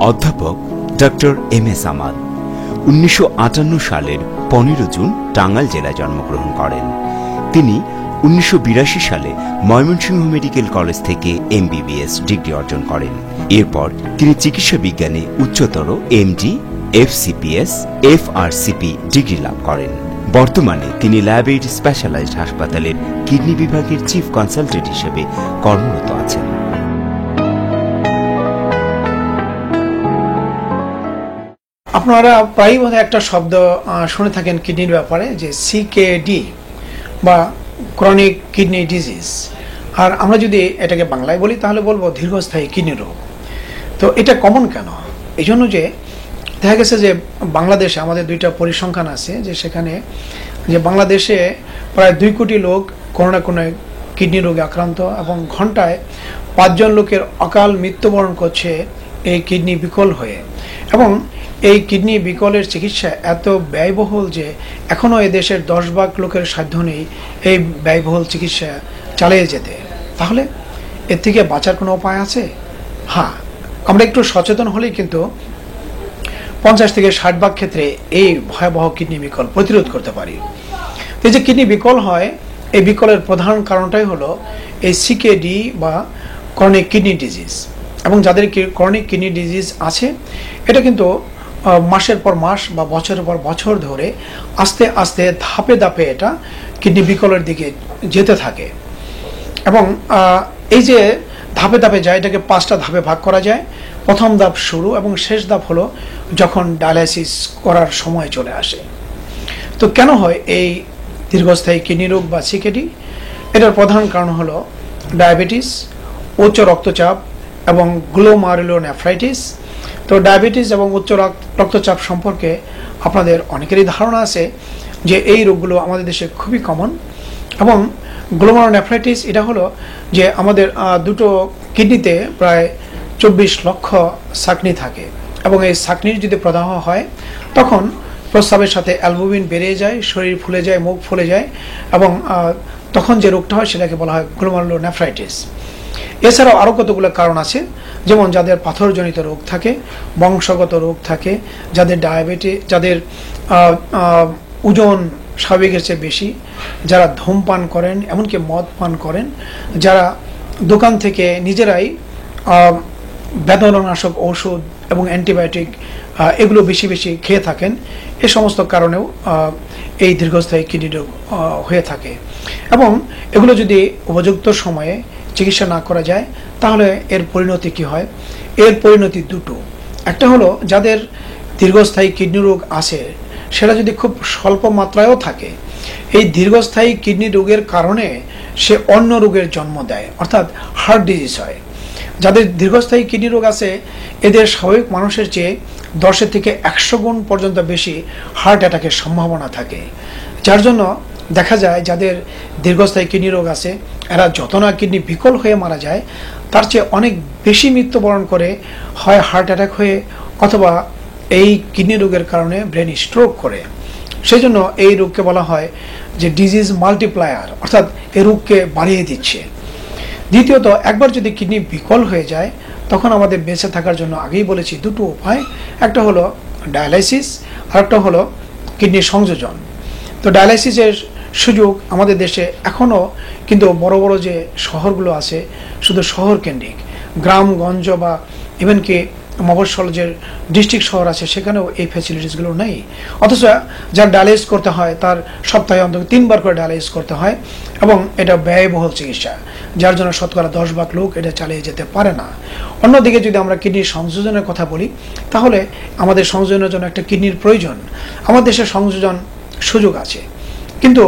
অধ্যাপক doctor M S. আমাদ 1958 সালের 15 June Tangail জেলায় জন্মগ্রহণ করেন। তিনি 1982 সালে ময়মনসিংহ মেডিকেল কলেজ থেকে এমবিবিএস ডিগ্রি অর্জন করেন। এরপর তিনি চিকিৎসা বিজ্ঞানে উচ্চতর এমডি, এফসিপিএস, এফআরসিপি ডিগ্রি লাভ করেন। বর্তমানে তিনি ল্যাব-এইড স্পেশালাইজড হাসপাতালের কিডনি বিভাগের চিফ কনসালটেন্ট হিসেবে কর্মরত আছেন। আপনারা প্রায়ই বোধহয় একটা শব্দ শুনে থাকেন কিডনির ব্যাপারে, যে সিকেডি বা ক্রনিক কিডনি ডিজিজ। আর আমরা যদি এটাকে বাংলায় বলি তাহলে বলবো দীর্ঘস্থায়ী কিডনি রোগ। তো এটা কমন কেন? এই জন্য যে দেখা গেছে যে বাংলাদেশে আমাদের দুইটা পরিসংখ্যান আছে, যে সেখানে যে বাংলাদেশে প্রায় 2 কোটি লোক কোনো না কোনো কিডনি রোগে আক্রান্ত, এবং ঘন্টায় 5 জন লোকের অকাল মৃত্যুবরণ করছে এই কিডনি বিকল হয়ে। এবং এই কিডনি বিকলের চিকিৎসা এত ব্যয়বহুল যে এখনও এদেশের 10 ভাগ লোকের সাধ্য নেই এই ব্যয়বহুল চিকিৎসা চালিয়ে যেতে। তাহলে এর থেকে বাঁচার কোনো উপায় আছে? হ্যাঁ, আমরা একটু সচেতন হলেই কিন্তু 50 থেকে 60 ভাগ ক্ষেত্রে এই ভয়াবহ কিডনি বিকল প্রতিরোধ করতে পারি। এই যে কিডনি বিকল হয়, এই বিকলের প্রধান কারণটাই হলো এই সিকেডি বা ক্রনিক কিডনি ডিজিজ। এবং যাদের ক্রনিক কিডনি ডিজিজ আছে, এটা কিন্তু মাসের পর মাস বা বছরের পর বছর ধরে আস্তে আস্তে ধাপে ধাপে এটা কিডনি বিকলের দিকে যেতে থাকে। এবং এই যে ধাপে ধাপে যায়, এটাকে 5টা ধাপে ভাগ করা যায়। প্রথম ধাপ শুরু, এবং শেষ ধাপ হলো যখন ডায়ালাইসিস করার সময় চলে আসে। তো কেন হয় এই দীর্ঘস্থায়ী কিডনি রোগ বা সিকেডি? এটার প্রধান কারণ হলো ডায়াবেটিস, উচ্চ রক্তচাপ এবং গ্লোমারুলোনেফ্রাইটিস। তো ডায়াবেটিস এবং উচ্চ রক্তচাপ সম্পর্কে আপনাদের অনেকেরই ধারণা আছে যে এই রোগগুলো আমাদের দেশে খুবই কমন। এবং গ্লোমারুলোনেফ্রাইটিস এটা হলো যে আমাদের দুটো কিডনিতে প্রায় 24 লক্ষ সাকনি থাকে, এবং এই সাকনির যদি প্রদাহ হয় তখন প্রস্রাবের সাথে অ্যালবুমিন বেড়ে যায়, শরীর ফুলে যায়, মুখ ফুলে যায়, এবং তখন যে রোগটা হয় সেটাকে বলা হয় গ্লোমারুলোনেফ্রাইটিস। এছাড়াও আরও কতগুলো কারণ আছে, যেমন যাদের পাথরজনিত রোগ থাকে, বংশগত রোগ থাকে, যাদের ডায়াবেটিস, যাদের ওজন স্বাভাবিকের চেয়ে বেশি, যারা ধূমপান করেন, এমনকি মদ পান করেন, যারা দোকান থেকে নিজেরাই বেদনানাশক ঔষধ এবং অ্যান্টিবায়োটিক এগুলো বেশি বেশি খেয়ে থাকেন, এ সমস্ত কারণেও এই দীর্ঘস্থায়ী কিডনি রোগ হয়ে থাকে। এবং এগুলো যদি উপযুক্ত সময়ে চিকিৎসা না করা যায় তাহলে এর পরিণতি কি হয়? এর পরিণতি দুটো। একটা হলো যাদের দীর্ঘস্থায়ী কিডনি রোগ আছে সেটা যদি খুব স্বল্প মাত্রায়ও থাকে, এই দীর্ঘস্থায়ী কিডনি রোগের কারণে সে অন্য রোগের জন্ম দেয়, অর্থাৎ হার্ট ডিজিজ হয়। যাদের দীর্ঘস্থায়ী কিডনি রোগ আছে এদের স্বাভাবিক মানুষের চেয়ে 10 থেকে 100 গুণ পর্যন্ত বেশি হার্ট অ্যাটাকের সম্ভাবনা থাকে। যার জন্য দেখা যায় যাদের দীর্ঘস্থায়ী কিডনি রোগ আছে এরা যত না কিডনি বিকল হয়ে মারা যায়, তার চেয়ে অনেক বেশি মৃত্যুবরণ করে, হয় হার্ট অ্যাটাক হয়ে অথবা এই কিডনি রোগের কারণে ব্রেন স্ট্রোক করে। সেই জন্য এই রোগকে বলা হয় যে ডিজিজ মাল্টিপ্লায়ার, অর্থাৎ এই রোগকে বাড়িয়ে দিচ্ছে। দ্বিতীয়ত, একবার যদি কিডনি বিকল হয়ে যায় তখন আমাদের বেঁচে থাকার জন্য আগেই বলেছি দুটো উপায়, একটা হলো ডায়ালাইসিস আর একটা হলো কিডনি সংযোজন। তো ডায়ালাইসিসের সুযোগ আমাদের দেশে এখনও কিন্তু বড় বড় যে শহরগুলো আছে শুধু শহর কেন্দ্রিক, গ্রামগঞ্জ বা ইভেনকি মফস্বল যে ডিস্ট্রিক্ট শহর আছে সেখানেও এই ফ্যাসিলিটিসগুলো নেই। অথচ যার ডায়ালাইসিস করতে হয় তার সপ্তাহে অন্তত 3 বার করে ডায়ালাইসিস করতে হয়, এবং এটা ব্যয়বহুল চিকিৎসা, যার জন্য শতকরা 10 ভাগ লোক এটা চালিয়ে যেতে পারে না। অন্যদিকে যদি আমরা কিডনির সংযোজনের কথা বলি তাহলে আমাদের সংযোজনের জন্য একটা কিডনির প্রয়োজন। আমাদের দেশে সংযোজন সুযোগ আছে, কিন্তু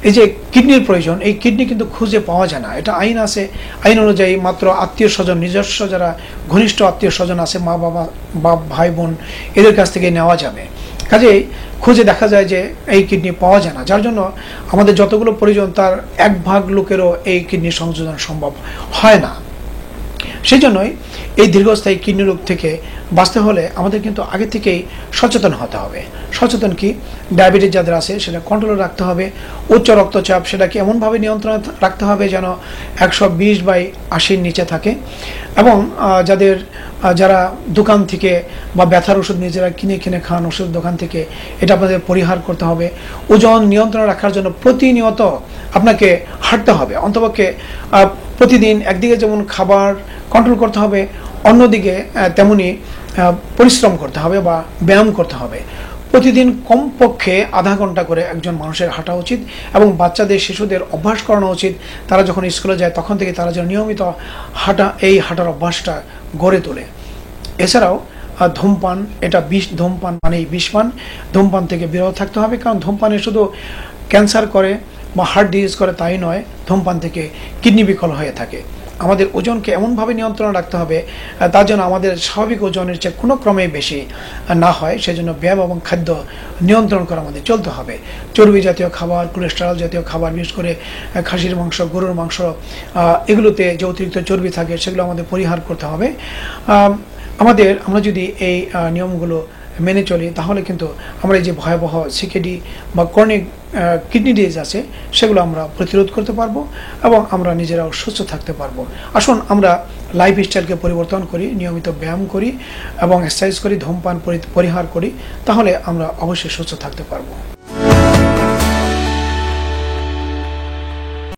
এই যে কিডনির প্রয়োজন, এই কিডনি কিন্তু খুঁজে পাওয়া যায় না। এটা আইন আছে, আইন অনুযায়ী মাত্র আত্মীয় স্বজন, নিজস্ব যারা ঘনিষ্ঠ আত্মীয় স্বজন আছে, মা বাবা বা ভাই বোন, এদের কাছ থেকে নেওয়া যাবে। কাজেই খুঁজে দেখা যায় যে এই কিডনি পাওয়া যায় না, যার জন্য আমাদের যতগুলো প্রয়োজন তার 1 ভাগ লোকেরও এই কিডনি সংযোজন সম্ভব হয় না। সেই জন্যই এই দীর্ঘস্থায়ী কিডনি রোগ থেকে বাঁচতে হলে আমাদের কিন্তু আগে থেকেই সচেতন হতে হবে। সচেতন কি, ডায়াবেটিস যাদের আছে সেটা কন্ট্রোলে রাখতে হবে, উচ্চ রক্তচাপ সেটাকে এমনভাবে নিয়ন্ত্রণে রাখতে হবে যেন 120/80 নিচে থাকে, এবং যারা দোকান থেকে বা ব্যথার ওষুধ নিজেরা কিনে খান ওষুধ দোকান থেকে, এটা আপনাদের পরিহার করতে হবে। ওজন নিয়ন্ত্রণে রাখার জন্য প্রতিনিয়ত আপনাকে হাঁটতে হবে, অন্তপক্ষে প্রতিদিন একদিকে যেমন খাবার কন্ট্রোল করতে হবে, অন্যদিকে তেমনি পরিশ্রম করতে হবে বা ব্যায়াম করতে হবে। প্রতিদিন কমপক্ষে আধা ঘন্টা করে একজন মানুষের হাঁটা উচিত, এবং বাচ্চাদের শিশুদের অভ্যাস করানো উচিত তারা যখন স্কুলে যায় তখন থেকে তারা যেন নিয়মিত হাঁটার অভ্যাসটা গড়ে তোলে। এছাড়াও ধূমপান, এটা ধূমপান মানেই বিষপান, ধূমপান থেকে বিরত থাকতে হবে, কারণ ধূমপানে শুধু ক্যান্সার করে বা হার্ট ডিজিজ করে তাই নয়, ধূমপান থেকে কিডনি বিকল হয়ে থাকে। আমাদের ওজনকে এমনভাবে নিয়ন্ত্রণ রাখতে হবে তার জন্য আমাদের স্বাভাবিক ওজনের চেয়ে কোনো ক্রমে বেশি না হয়, সেজন্য ব্যায়াম এবং খাদ্য নিয়ন্ত্রণ করে আমাদের চলতে হবে। চর্বি জাতীয় খাবার, কোলেস্টেরল জাতীয় খাবার, বিশেষ করে খাসির মাংস, গরুর মাংস, এগুলোতে যে অতিরিক্ত চর্বি থাকে সেগুলো আমাদের পরিহার করতে হবে। আমরা যদি এই নিয়মগুলো মেনে চলি তাহলে কিন্তু আমরা এই যে ভয়াবহ সিকেডি বা ক্রনিক কিডনি ডিজিজ আছে সেগুলো আমরা প্রতিরোধ করতে পারবো এবং আমরা নিজেরাও সুস্থ থাকতে পারবো। আসুন আমরা লাইফস্টাইলকে পরিবর্তন করি, নিয়মিত ব্যায়াম করি এবং এক্সারসাইজ করি, ধূমপান পরিহার করি, তাহলে আমরা অবশ্যই সুস্থ থাকতে পারবো।